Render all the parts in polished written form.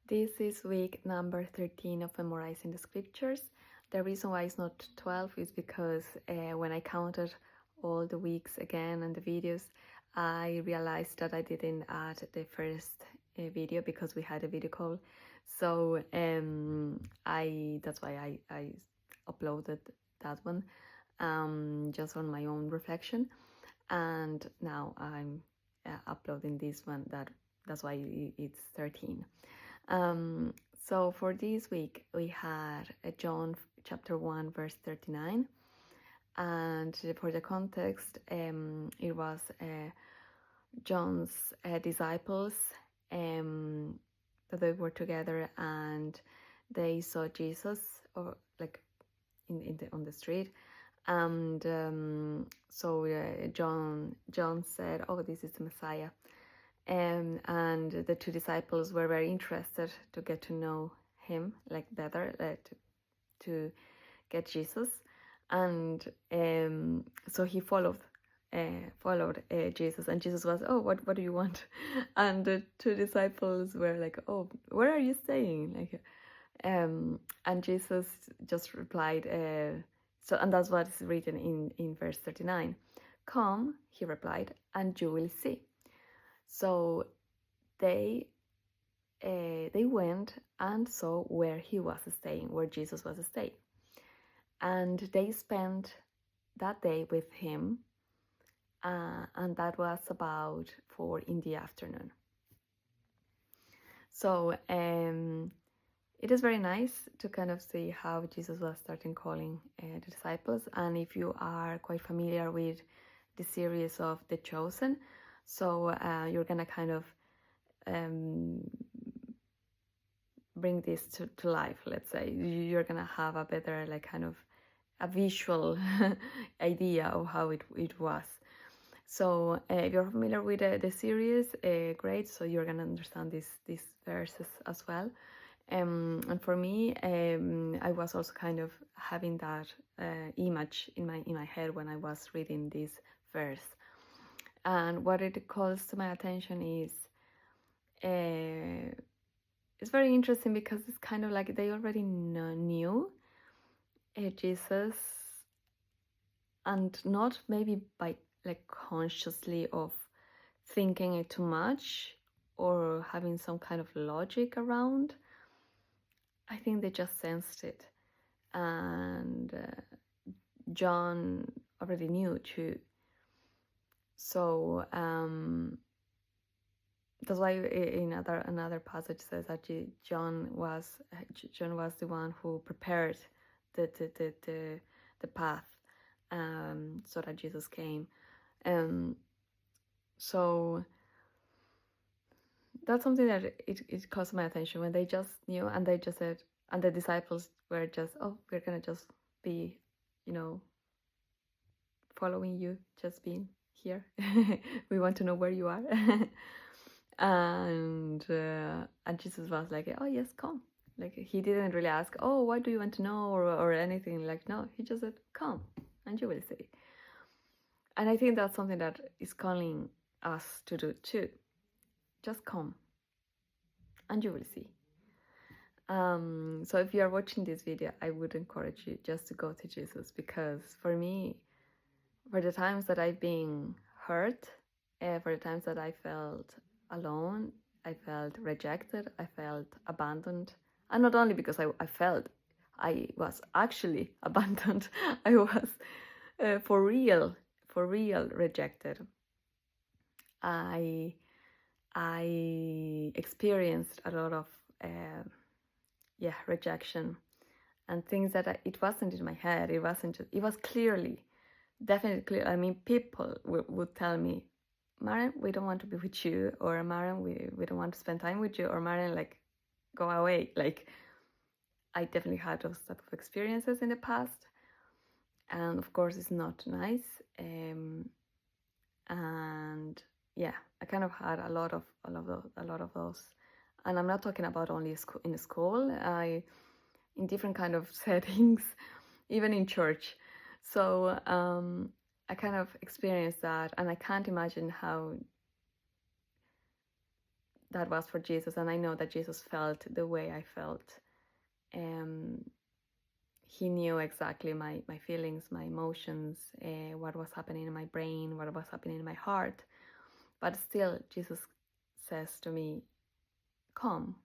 This is week number 13 of Memorizing the Scriptures. The reason why it's not 12 is because when I counted all the weeks again and the videos, I realized that I didn't add the first video because we had a video call. So that's why I uploaded that one just on my own reflection. And now I'm uploading this one. That's why it's 13. So for this week, we had John chapter 1, verse 39. And for the context, it was John's disciples that they were together and they saw Jesus or like on the street. And so John said, "Oh, this is the Messiah." And the two disciples were very interested to get to know him like better, to get Jesus, and so he followed Jesus, and Jesus was, "Oh, what do you want?" And the two disciples were like, "Oh, where are you staying?" And Jesus just replied, and that's what is written in verse 39. "Come," he replied, "and you will see." So they went and saw where he was staying, where Jesus was staying. And they spent that day with him, and that was about 4 in the afternoon. So it is very nice to kind of see how Jesus was starting calling the disciples. And if you are quite familiar with the series of The Chosen, so you're gonna kind of bring this to life. Let's say you're gonna have a better like kind of a visual idea of how it was. So if you're familiar with the series, great, so you're gonna understand these verses as well. And for me, I was also kind of having that image in my head when I was reading this verse. And what it calls to my attention is it's very interesting because it's kind of like they already knew Jesus, and not maybe by like consciously of thinking it too much or having some kind of logic around. I think they just sensed it, and John already knew too. So that's why in another passage says that John was the one who prepared the path, so that Jesus came. So that's something that it caught my attention when they just knew, and they just said, and the disciples were just, "Oh, we're gonna just be, following you, just being here. We want to know where you are." And Jesus was like, "Oh yes, come." Like he didn't really ask, "Oh, what do you want to know?" or anything. Like no, he just said, "Come, and you will see." And I think that's something that is calling us to do too. Just come, and you will see. So if you are watching this video, I would encourage you just to go to Jesus, because for me, for the times that I've been hurt, for the times that I felt alone, I felt rejected, I felt abandoned. And not only because I felt I was actually abandoned, I was for real rejected. I experienced a lot of rejection, and things that it wasn't in my head. It wasn't just, it was definitely clear. I mean, people would tell me, "Maren, we don't want to be with you," or "Maren, we don't want to spend time with you," or "Maren, like, go away." Like, I definitely had those type of experiences in the past, and of course it's not nice. And yeah, I kind of had a lot of those. And I'm not talking about only in school. In different kind of settings, even in church. So I kind of experienced that, and I can't imagine how that was for Jesus, and I know that Jesus felt the way I felt. He knew exactly my feelings, my emotions, what was happening in my brain, what was happening in my heart. But still, Jesus says to me, come.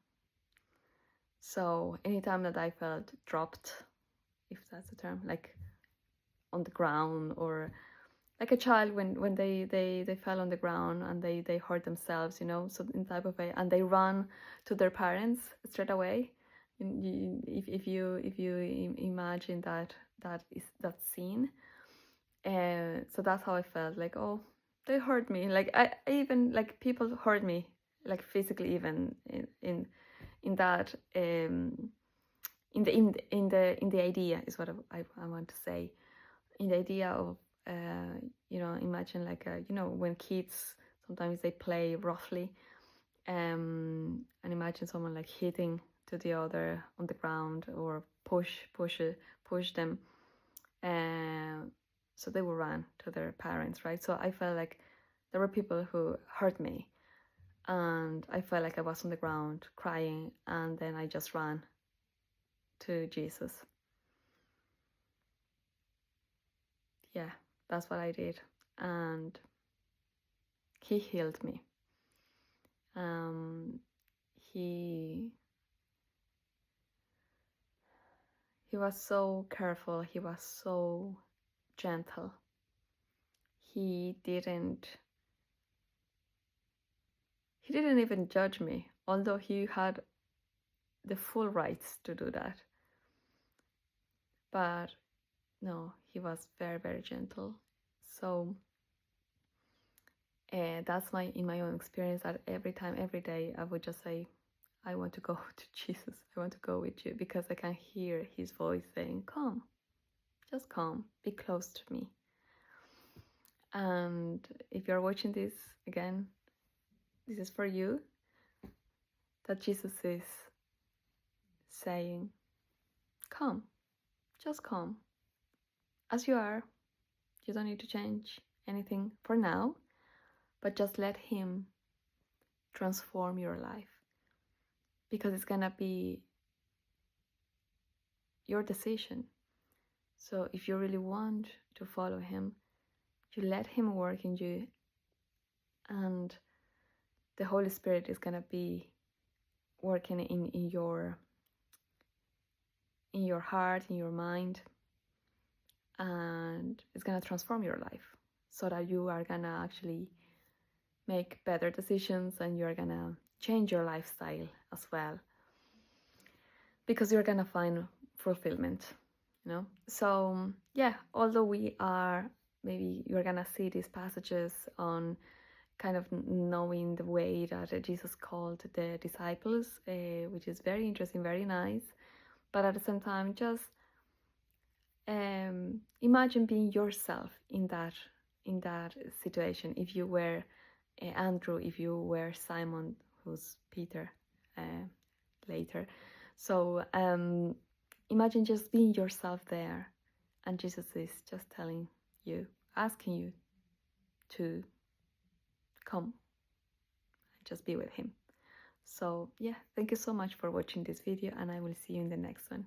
So anytime that I felt dropped, if that's the term, like on the ground, or like a child when they fell on the ground and they hurt themselves, so in type of way, and they run to their parents straight away. If you imagine that scene, so that's how I felt. Like, oh, they hurt me. Like I even, like, people hurt me, like physically, even in that in the idea is what I want to say. In the idea of imagine, like, when kids sometimes they play roughly, and imagine someone like hitting to the other on the ground, or push them, so they will run to their parents, right? So I felt like there were people who hurt me, and I felt like I was on the ground crying, and then I just ran to Jesus. Yeah, that's what I did, and he healed me. He was so careful. He was so gentle. He didn't even judge me, although he had the full rights to do that. But no, he was very, very gentle. So that's in my own experience, that every time, every day, I would just say, I want to go to Jesus. I want to go with you, because I can hear his voice saying, come, just come, be close to me. And if you're watching this again, this is for you, that Jesus is saying, come, just come as you are. You don't need to change anything for now, but just let him transform your life, because it's gonna be your decision. So if you really want to follow him, you let him work in you, and the Holy Spirit is gonna be working in your heart, in your mind, and it's gonna transform your life, so that you are gonna actually make better decisions, and you're gonna change your lifestyle as well, because you're gonna find fulfillment, So yeah, although maybe you're gonna see these passages on kind of knowing the way that Jesus called the disciples, which is very interesting, very nice, but at the same time, just imagine being yourself in that situation. If you were Andrew, if you were Simon, who's Peter later. So imagine just being yourself there, and Jesus is just asking you to come and just be with him. So yeah, thank you so much for watching this video, and I will see you in the next one.